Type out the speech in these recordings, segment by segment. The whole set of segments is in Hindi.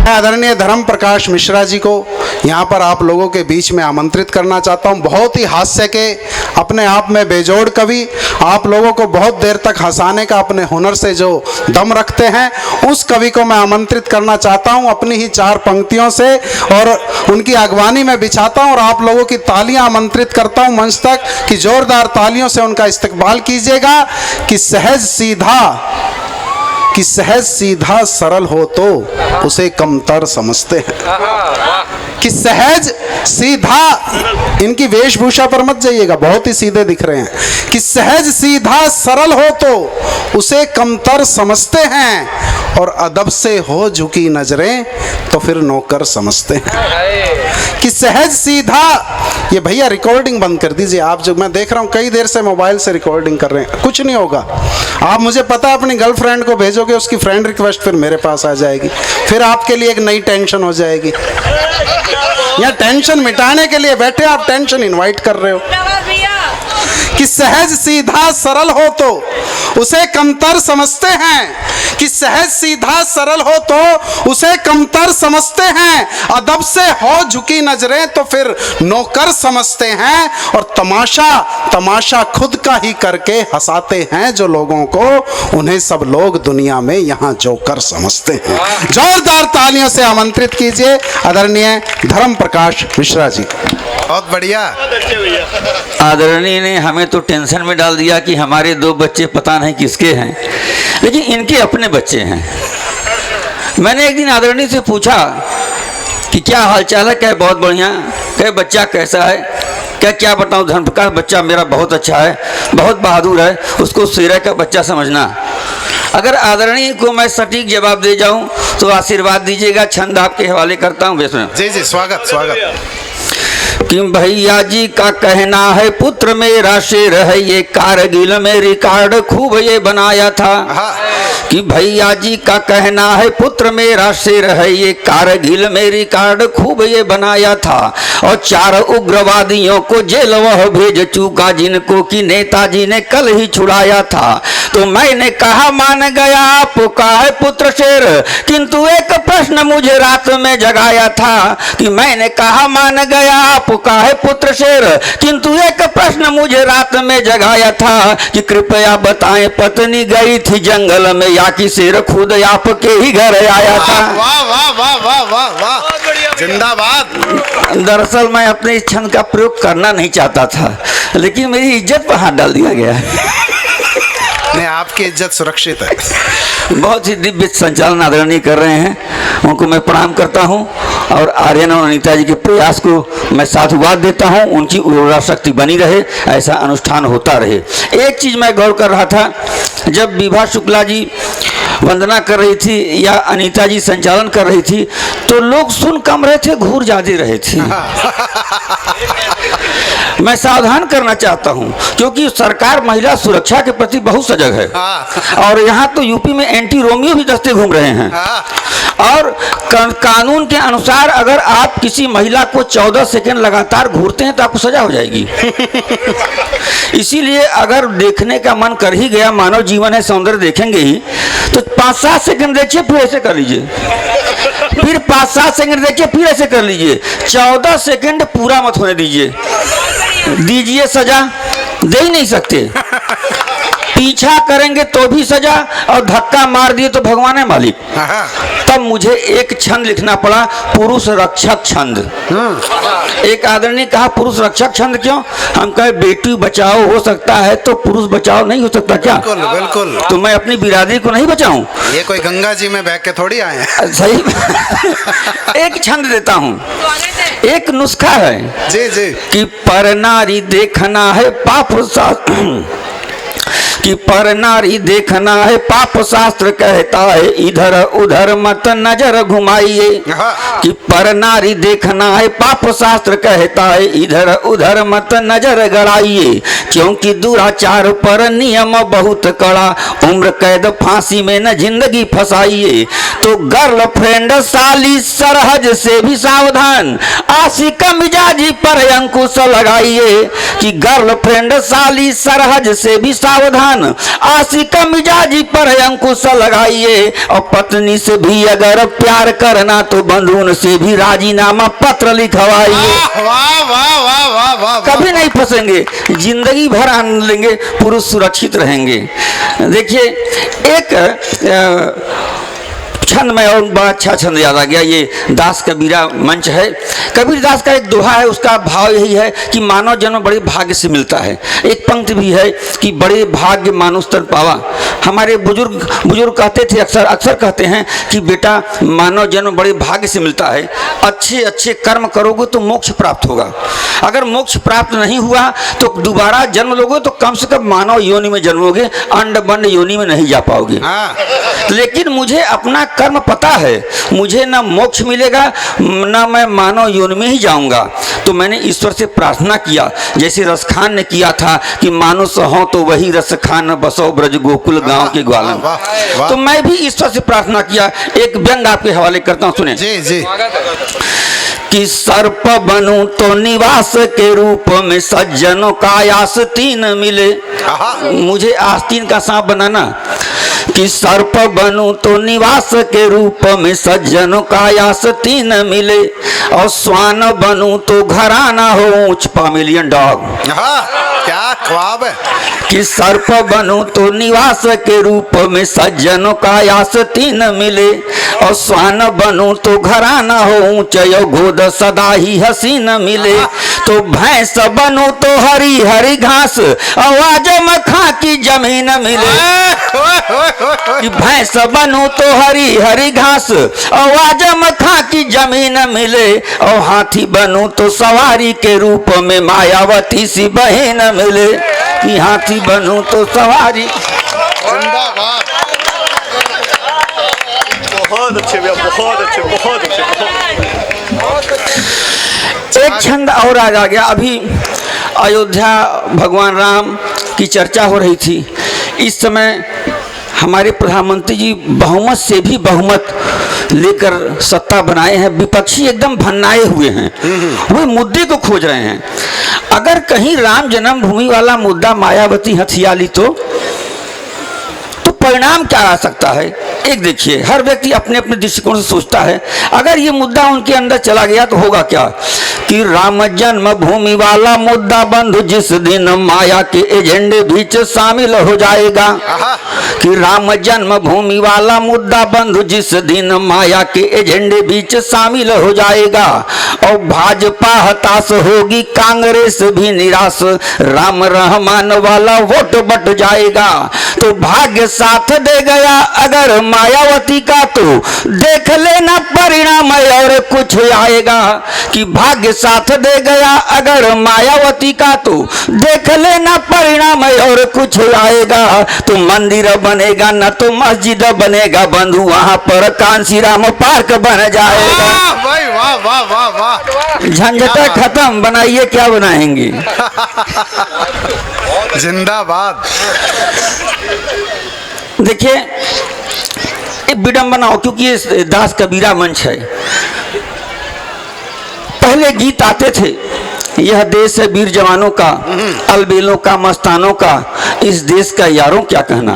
मैं आदरणीय धर्म प्रकाश मिश्रा जी को यहाँ पर आप लोगों के बीच में आमंत्रित करना चाहता हूँ। बहुत ही हास्य के अपने आप में बेजोड़ कवि, आप लोगों को बहुत देर तक हंसाने का अपने हुनर से जो दम रखते हैं, उस कवि को मैं आमंत्रित करना चाहता हूँ अपनी ही 4 पंक्तियों से, और उनकी अगवानी में बिछाता हूँ और आप लोगों की तालियां आमंत्रित करता हूँ मंच तक कि जोरदार तालियों से उनका इस्तकबाल कीजिएगा। कि सहज सीधा सरल हो तो उसे कमतर समझते हैं। कि सहज सीधा, इनकी वेशभूषा पर मत जाइएगा, बहुत ही सीधे दिख रहे हैं। कि सहज सीधा सरल हो तो उसे कमतर समझते हैं, और अदब से हो झुकी नजरें तो फिर नौकर समझते हैं। कि सहज सीधा, ये भैया रिकॉर्डिंग बंद कर दीजिए आप, जो मैं देख रहा हूँ कई देर से मोबाइल से रिकॉर्डिंग कर रहे हैं, कुछ नहीं होगा। आप मुझे पता है अपनी गर्लफ्रेंड को भेजोगे, उसकी फ्रेंड रिक्वेस्ट फिर मेरे पास आ जाएगी, फिर आपके लिए एक नई टेंशन हो जाएगी। या टेंशन मिटाने के लिए बैठे आप टेंशन इनवाइट कर रहे हो। कि सहज सीधा सरल हो तो उसे कमतर समझते हैं। कि सहज सीधा सरल हो तो उसे कमतर समझते हैं, अदब से हो झुकी नजरें तो फिर नौकर समझते हैं, और तमाशा खुद का ही करके हंसाते हैं जो लोगों को, उन्हें सब लोग दुनिया में यहाँ जोकर समझते हैं। जोरदार तालियों से आमंत्रित कीजिए आदरणीय धर्म प्रकाश मिश्रा जी। बहुत बढ़िया। आदरणीय ने हमें तो टेंशन में डाल दिया कि हमारे 2 बच्चे पता नहीं किसके हैं, लेकिन इनके अपने बच्चे हैं। मैंने एक दिन आदरणीय से पूछा कि क्या हालचाल है, कहे बहुत बढ़िया, कहे बच्चा कैसा है, क्या बताऊं धर्म प्रकाश, बच्चा मेरा बहुत अच्छा है, बहुत बहादुर है, उसको शेर का बच्चा समझना। अगर आदरणीय को मैं सटीक जवाब दे जाऊं तो आशीर्वाद दीजिएगा। छंद आपके हवाले करता हूं। जी जी, स्वागत स्वागत। कि भैया जी का कहना है पुत्र मेरा शेर है, ये कारगिल में रिकॉर्ड खूब ये बनाया था। कि भैया जी का कहना है पुत्र मेरा शेर है, ये कारगिल में रिकॉर्ड खूब ये बनाया था, और 4 उग्रवादियों को जेल वह भेज चुका जिनको कि नेताजी ने कल ही छुड़ाया था। तो मैंने कहा मान गया आपका है पुत्र शेर, किंतु एक प्रश्न मुझे रात में जगाया था। कि मैंने कहा मान गया आपका है पुत्र शेर, किंतु एक प्रश्न मुझे रात में जगाया था कि कृपया बताएं पत्नी गई थी जंगल में या कि शेर खुद आपके ही घर आया था। वाह वाह वाह वाह वाह वाह, जिंदाबाद। दरअसल मैं अपने इस छंद का प्रयोग करना नहीं चाहता था, लेकिन मेरी इज्जत पर हाथ डाल दिया गया है। नहीं, आपकी इज्जत सुरक्षित है। बहुत ही दिव्य संचालन आदरणीय कर रहे हैं, उनको मैं प्रणाम करता हूं, और आर्यन और अनीता जी के प्रयास को मैं साधुवाद देता हूं। उनकी उर्वरा शक्ति बनी रहे, ऐसा अनुष्ठान होता रहे। एक चीज़ मैं गौर कर रहा था, जब विभा शुक्ला जी वंदना कर रही थी या अनीता जी संचालन कर रही थी, तो लोग सुन कम रहे थे, घूर ज्यादा रहे थे। मैं सावधान करना चाहता हूं, क्योंकि सरकार महिला सुरक्षा के प्रति बहुत सजग है, और यहाँ तो यूपी में एंटी रोमियो भी दस्ते घूम रहे हैं। और कानून के अनुसार अगर आप किसी महिला को 14 सेकंड लगातार घूरते हैं तो आपको सजा हो जाएगी। इसीलिए अगर देखने का मन कर ही गया, मानव जीवन है, सौंदर्य देखेंगे ही, तो 5-7 सेकंड देखिए, फिर ऐसे कर लीजिए, फिर 5-7 सेकंड देखिए, फिर ऐसे कर लीजिए। 14 सेकंड पूरा मत होने दीजिए सजा, दे ही नहीं सकते। पीछा करेंगे तो भी सजा, और धक्का मार दिए तो भगवान है मालिक। तब मुझे एक छंद लिखना पड़ा, पुरुष रक्षक छंद। एक आदरणीय ने कहा पुरुष रक्षक छंद क्यों? हम कहे बेटी बचाओ हो सकता है, तो पुरुष बचाओ नहीं हो सकता क्या? बिल्कुल बिल्कुल। तो मैं अपनी बिरादरी को नहीं बचाऊं? ये कोई गंगा जी में बह के थोड़ी आए हैं। सही। एक छंद देता हूं, एक नुस्खा है जी जी। कि पर नारी देखना है पाप कि पर नारी देखना है पाप शास्त्र कहता है, इधर उधर मत नजर घुमाइए। कि पर नारी देखना है पाप शास्त्र कहता है, इधर उधर मत नजर गड़ाइए, क्योंकि दुराचार पर नियम बहुत कड़ा, उम्र कैद फांसी में न जिंदगी फंसाइए। तो गर्लफ्रेंड साली सरहज से भी सावधान, आशिका मिजाजी पर अंकुश लगाइए। कि गर्लफ्रेंड साली सरहज से भी सावधान, मन आशिक मिजाजी पर अंकुश लगाइए। और पत्नी से भी अगर प्यार करना तो बंधुओं से भी राजीनामा पत्र लिखवाइए। वाह वाह वाह वाह वाह। कभी नहीं फंसेंगे, जिंदगी भर आनंद लेंगे, पुरुष सुरक्षित रहेंगे। देखिए एक छंद में और बड़ा अच्छा छंद याद आ गया, ये दास कबीरा मंच है। कबीर दास का एक दोहा है, उसका भाव यही है कि मानव जन्म बड़े भाग्य से मिलता है। एक पंक्ति भी है कि बड़े भाग्य मानुष तर पावा। हमारे बुजुर्ग कहते थे, अक्सर कहते हैं कि बेटा मानव जन्म बड़े भाग्य से मिलता है, अच्छे अच्छे कर्म करोगे तो मोक्ष प्राप्त होगा। अगर मोक्ष प्राप्त नहीं हुआ तो दोबारा जन्म लोगे तो कम से कम मानव योनि में जन्मोगे, अंड बंड योनि में नहीं जा पाओगे। लेकिन मुझे अपना कर्म पता है, मुझे ना मोक्ष मिलेगा ना मैं मानव योनि में ही जाऊंगा। तो मैंने ईश्वर से प्रार्थना किया, जैसे रसखान ने किया था कि मानुष हो तो वही रसखान बसो ब्रज गोकुल गांव के ग्वालन। तो मैं भी ईश्वर से प्रार्थना किया। एक व्यंग आपके हवाले करता हूं, सुने जी जी। कि सर्प बनूं तो निवास के रूप में सज्जनों का आस्तीन मिले। मुझे आस्तीन का सांप बनाना। कि सर्प बनूं तो निवास के रूप में सज्जनों का आस्तीन मिले। और स्वान बनूं तो घराना हो ऊंच पामिलियन डॉग। क्या ख्वाब है। कि सर्प बनूं तो निवास के रूप में सज्जनों का आस्तीन मिले। और स्वान बनूं तो घराना हो ऊंच गोद सदा ही हसीन मिले। तो भैंस बनूं तो हरी हरी घास आवाज मखा की जमीन मिले। कि भैंस बनूं तो हरी हरी घास आवाज मखा की जमीन मिले। और हाथी बनूं तो सवारी के रूप में मायावती सी बहन मिले। कि हाथी बनूं तो सवारी। बहुत अच्छे भैया, बहुत अच्छे, बहुत अच्छे, एक छंद और आ गया। अभी अयोध्या भगवान राम की चर्चा हो रही थी। इस समय हमारे प्रधानमंत्री जी बहुमत से भी बहुमत लेकर सत्ता बनाए हैं। विपक्षी एकदम भन्नाए हुए हैं, वे मुद्दे को खोज रहे हैं। अगर कहीं राम जन्मभूमि वाला मुद्दा मायावती हथिया ली तो परिणाम क्या आ सकता है? एक देखिए, हर व्यक्ति अपने अपने दृष्टिकोण से सोचता है। अगर ये मुद्दा उनके अंदर चला गया तो होगा क्या कि राम जन्मभूमि वाला मुद्दा बंधु जिस दिन माया के एजेंडे बीच शामिल हो जाएगा। कि राम जन्मभूमि वाला मुद्दा बंधु जिस दिन माया के एजेंडे बीच शामिल हो जाएगा। और भाजपा हताश होगी, कांग्रेस भी निराश, राम रहमान वाला वोट बट जाएगा। तो भाग्य साथ दे गया अगर मायावती का तो देख लेना परिणाम और कुछ आएगा। कि भाग्य साथ दे गया अगर मायावती का तो देख लेना परिणाम और कुछ आएगा। तो मंदिर बनेगा न तो मस्जिद बनेगा बंधु, वहां पर कांसी राम पार्क बन जाएगा। भाई वाह वाह वाह वाह। झंझटा खत्म, बनाइए क्या बनाएंगे। जिंदाबाद। देखिए एक विडंबना हो, क्योंकि ये दास कबीरा मंच है। पहले गीत आते थे, यह देश है वीर जवानों का, अलबेलों का, मस्तानों का, इस देश का यारों क्या कहना।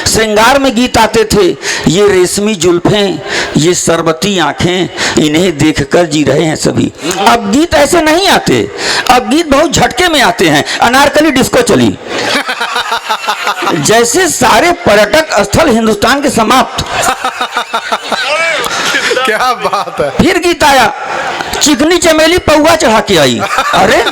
श्रृंगार में गीत आते थे, ये रेशमी जुल्फें, ये सरबती आंखें, इन्हें देखकर जी रहे हैं सभी। अब गीत ऐसे नहीं आते, अब गीत बहुत झटके में आते हैं। अनारकली डिस्को चली, जैसे सारे पर्यटक स्थल हिंदुस्तान के समाप्त। क्या बात है। फिर गीत आया, चिकनी चमेली पौवा चढ़ा के आई। अरे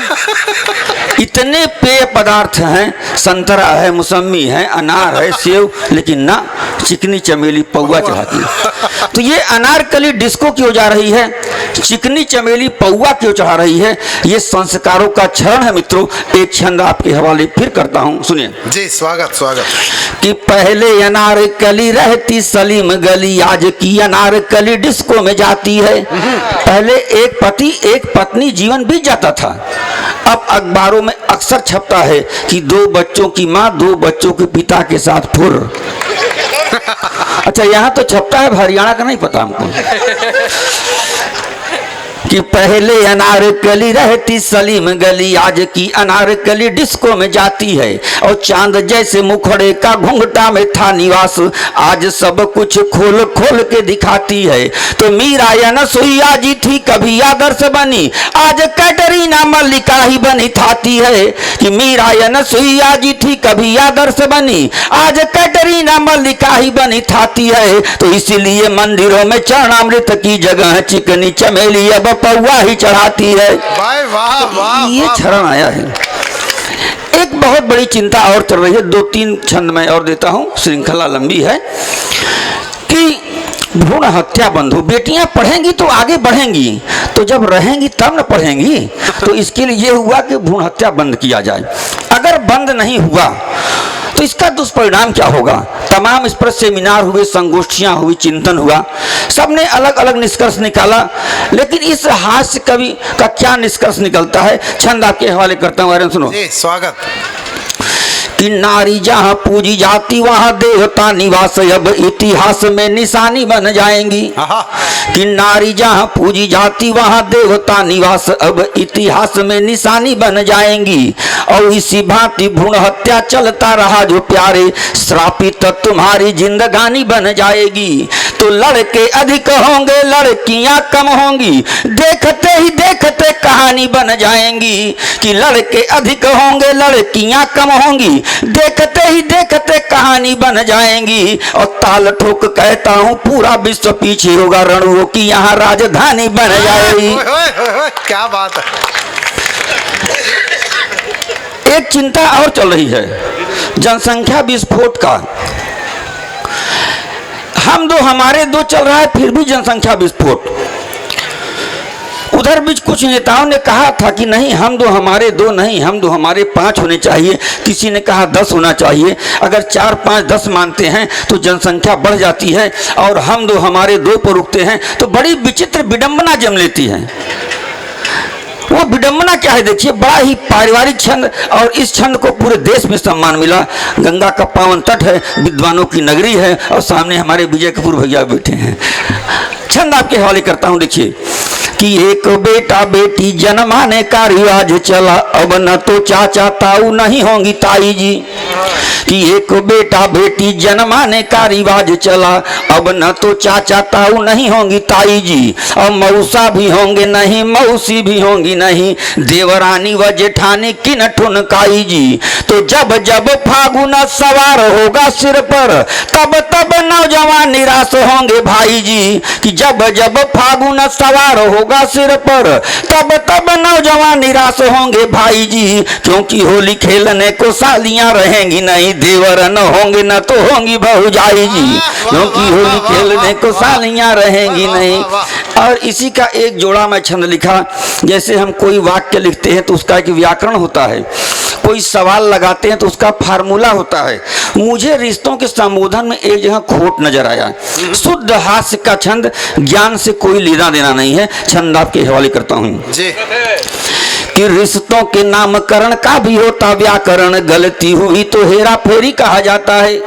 इतने पेय पदार्थ हैं, संतरा है, मौसमी है, अनार है, सेव, लेकिन ना चिकनी चमेली पौवा चढ़ा के। तो ये अनारकली डिस्को क्यों जा रही है, चिकनी चमेली पौवा क्यों चढ़ा रही है? ये संस्कारों का क्षरण है मित्रों। एक छंद आपके हवाले फिर करता हूं, सुनिए जी। स्वागत स्वागत। कि पहले अनारकली रहती सलीम गली, आज की अनारकली डिस्को में जाती है। पहले एक पति एक पत्नी जीवन बीत जाता था, अब अखबारों में अक्सर छपता है कि 2 बच्चों की माँ 2 बच्चों के पिता के साथ फुर। अच्छा, यहाँ तो छपता है, हरियाणा का नहीं पता हमको। कि पहले अनारकली रहती सलीम गली, आज की अनारकली डिस्को में जाती है, और चांद जैसे मुखड़े का घूंघटा में था निवास, आज सब कुछ खोल खोल के दिखाती है। तो मीरा या नसुईया जी थी कभी आदर्श बनी, आज कैटरीना मल्लिका ही बनी थाती है। कि मीरा या नसुईया जी थी कभी आदर्श बनी, आज कैटरीना मल्लिका ही बनी थाती है। तो इसीलिए मंदिरों में चरणामृत की जगह चिकनी चमेली अब पौवा ही चढ़ाती है। वाह वाह वाह, ये चरण आया है। एक बहुत बड़ी चिंता और चल रही है, 2-3 छंद में और देता हूं, श्रृंखला लंबी है। कि भ्रूण हत्या बंद हो, बेटियां पढ़ेंगी तो आगे बढ़ेंगी, तो जब रहेंगी तब न पढ़ेंगी। तो इसके लिए ये हुआ कि भ्रूण हत्या बंद किया जाए। अगर बंद नहीं हुआ तो इसका दुष्परिणाम क्या होगा? तमाम इस पर सेमिनार हुए, संगोष्ठियां हुई, चिंतन हुआ, सबने अलग अलग निष्कर्ष निकाला। लेकिन इस हास्य कवि का क्या निष्कर्ष निकलता है, छंद आपके हवाले करता हूं, सुनो। जी स्वागत। कि नारी जहां पूजी जाती वहां देवता निवास, अब इतिहास में निशानी बन जाएंगी। कि नारी जहां पूजी जाती वहां देवता निवास, अब इतिहास में निशानी बन जाएंगी। और इसी भांति भ्रूण हत्या चलता रहा जो प्यारे, श्रापित तुम्हारी जिंदगानी बन जाएगी। तो लड़के अधिक होंगे लड़कियां कम होंगी, देखते ही देखते कहानी बन जाएंगी। कि लड़के अधिक होंगे लड़कियां कम होंगी, देखते ही देखते कहानी बन जाएंगी। और ताल ठोक कहता हूँ पूरा विश्व पीछे होगा, रणुओं की यहाँ राजधानी बन जाएगी। क्या बात है। एक चिंता और चल रही है, जनसंख्या विस्फोट का। हम दो हमारे दो चल रहा है, फिर भी जनसंख्या विस्फोट। उधर बीच कुछ नेताओं ने कहा था कि नहीं हम दो हमारे दो नहीं, हम दो हमारे 5 होने चाहिए, किसी ने कहा 10 होना चाहिए। अगर 4, 5, 10 मानते हैं तो जनसंख्या बढ़ जाती है, और हम दो हमारे 2 पर रुकते हैं तो बड़ी विचित्र विडंबना जम लेती है। वो विडंबना क्या है देखिए, बड़ा ही पारिवारिक छंद, और इस छंद को पूरे देश में सम्मान मिला। गंगा का पावन तट है, विद्वानों की नगरी है, और सामने हमारे विजय कपूर भैया बैठे हैं। छंद आपके हवाले करता हूं, देखिए। कि एक बेटा बेटी जन्माने का रिवाज चला, अब न तो चाचा ताऊ नहीं होंगी ताई जी। कि एक बेटा बेटी जन्माने का रिवाज चला, अब न तो चाचा ताऊ नहीं होंगी ताई जी। और मौसा भी होंगे नहीं, मौसी भी होंगी नहीं, देवरानी व जेठानी किन ठुनकाई जी। तो जब जब फागुन सवार होगा सिर पर, तब तब नौजवान निराश होंगे भाई जी। कि जब जब फागुन सवार होगा सिर पर, तब तब नौजवान निराश होंगे भाई जी। क्योंकि होली खेलने को सालियां रहेंगी नहीं, देवर न होंगे न तो होंगी भौजाई जी। क्योंकि होली खेलने को सालियां रहेंगी नहीं। और इसी का एक जोड़ा मैं छंद लिखा। जैसे हम कोई वाक्य लिखते हैं तो उसका एक व्याकरण होता है, कोई सवाल लगाते हैं तो उसका फार्मूला होता है। मुझे रिश्तों के संबोधन में एक जगह खोट नजर आया। शुद्ध हास्य का छंद, ज्ञान से कोई लेना देना नहीं है। छंद आपके हवाले करता हूं जी। कि रिश्तों के नामकरण का भी होता व्याकरण, गलती हुई तो हेरा फेरी कहा जाता है।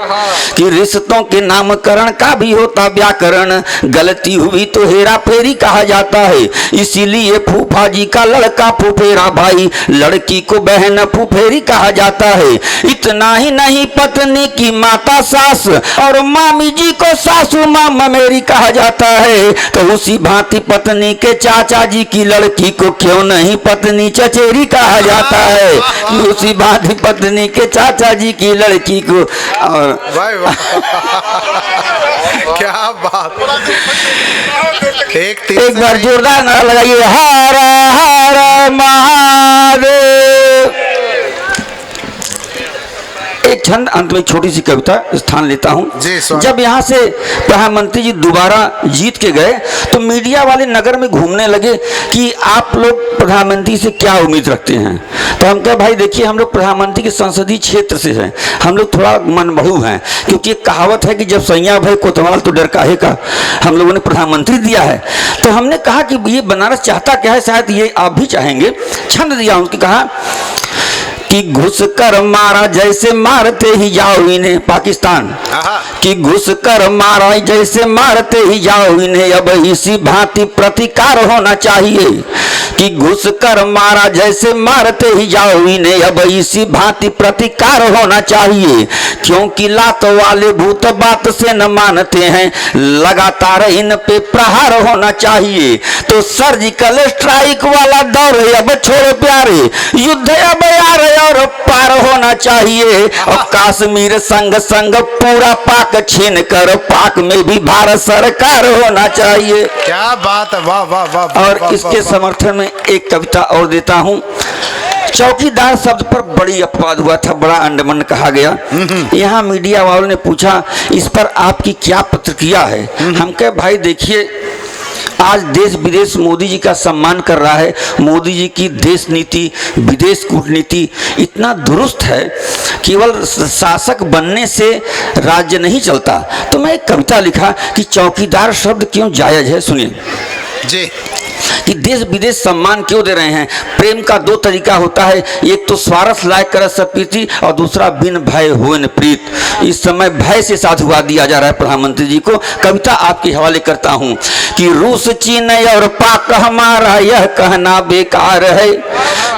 कि रिश्तों के नामकरण का भी होता व्याकरण, गलती हुई तो हेरा फेरी कहा जाता है। इसीलिए फूफा जी का लड़का फूफेरा भाई, लड़की को बहन फूफेरी कहा जाता है। इतना ही नहीं, पत्नी की माता सास, और मामी जी को सासू मामा मेरी कहा जाता है। तो उसी भांति पत्नी के चाचा जी की लड़की को क्यों नहीं पत्नी चचेरी कहा जाता है। उसी भांति पत्नी के चाचा जी की लड़की को। और क्या बात। एक बार जोरदार नारा लगाइए, हर हर महादेव। एक छंद अंत में छोटी सी कविता स्थान लेता हूं। जब यहाँ से प्रधानमंत्री जी दोबारा जीत के गए तो मीडिया वाले नगर में घूमने लगे कि आप लोग प्रधानमंत्री से क्या उम्मीद रखते हैं। तो हम कहे भाई देखिए, हम लोग प्रधानमंत्री के संसदीय क्षेत्र से हैं, हम लोग थोड़ा मनबड़ू हैं, क्योंकि एक कहावत है कि जब सैया भाई कोतवाल तो डर काहे का। हम लोगों ने प्रधानमंत्री दिया है। तो हमने कहा कि ये बनारस चाहता क्या है, शायद ये आप भी चाहेंगे। छंद दिया उसकी, कहा कि घुस कर मारा जैसे मारते ही जाओ इन्हें, पाकिस्तान कि घुस कर मारा जैसे मारते ही जाओ इन्हें, अब इसी भांति प्रतिकार होना चाहिए। कि घुस कर मारा जैसे मारते ही जाओ इन्हें, अब इसी भांति प्रतिकार होना चाहिए। क्योंकि लात वाले भूत बात से न मानते हैं, लगातार इन पे प्रहार होना चाहिए। तो सर्जिकल स्ट्राइक वाला दौर अब छोड़ो प्यारे, युद्ध अब यार और पार होना चाहिए। और कश्मीर संग संग पूरा पाक छीन कर पाक में भी भारत सरकार होना चाहिए। क्या बात है, वाह वाह वाह। और इसके समर्थन में एक कविता और देता हूं। चौकीदार शब्द पर बड़ी अपवाद हुआ था, बड़ा अंडमन कहा गया। यहाँ मीडिया वालों ने पूछा इस पर आपकी क्या प्रतिक्रिया है। हम कहे भाई देखिए, आज देश विदेश मोदी जी का सम्मान कर रहा है। मोदी जी की देश नीति, विदेश कूटनीति इतना दुरुस्त है, केवल शासक बनने से राज्य नहीं चलता। तो मैं एक कविता लिखा कि चौकीदार शब्द क्यों जायज है, सुनिए जी। कि देश विदेश सम्मान क्यों दे रहे हैं। प्रेम का दो तरीका होता है, एक तो स्वार्थ लायक कर सब प्रीति और दूसरा बिन भय हो न प्रीत। इस समय भय से साधुवाद दिया जा रहा है प्रधानमंत्री जी को। कविता आपके हवाले करता हूं कि रूस चीन और पाक हमारा यह कहना बेकार है।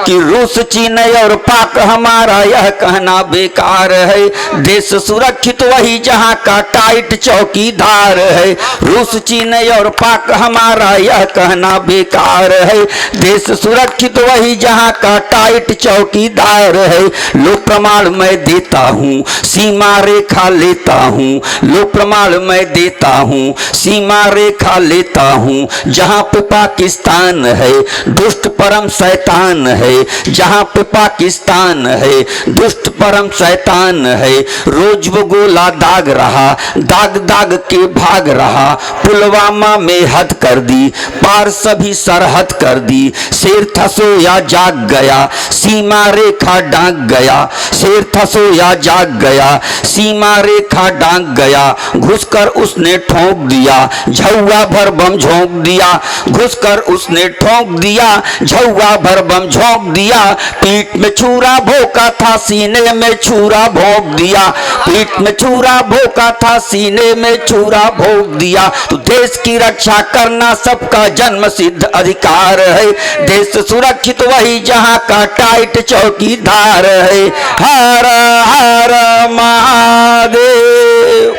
कि रूस चीन और पाक हमारा यह कहना बेकार है। देश सुरक्षित वही जहां का टाइट चौकीदार है। रूस चीन और पाक हमारा यह कहना बेकार है। देश सुरक्षित वही जहां का टाइट चौकीदार है। लो प्रमाण मैं देता हूं, सीमा रेखा लेता हूं। लो प्रमाण मैं देता हूं, सीमा रेखा लेता हूं। जहां पे पाकिस्तान है दुष्ट परम शैतान है। जहां पे पाकिस्तान है दुष्ट परम शैतान है। रोज वो गोला दाग रहा, दाग दाग के भाग रहा। पुलवामा में हद कर दी, पार सभी सरहद कर दी। शेर था सोया जाग गया, सीमा रेखा डांक गया। शेर था सोया जाग गया, सीमा रेखा डांक गया। घुसकर उसने ठोंक दिया, झौवा भर बम झोंक दिया। घुसकर उसने ठोंक दिया, झौवा भर बम झोंक दिया। पीठ में छुरा भोंका था, सीने में छुरा भोंक दिया। पीठ में छुरा भोंका था, सीने में छुरा भोंक दिया। तो देश की रक्षा करना सबका जन्म सिद्ध अधिकार है। देश सुरक्षित वही जहां का टाइट चौकीदार है। हर हर महादेव।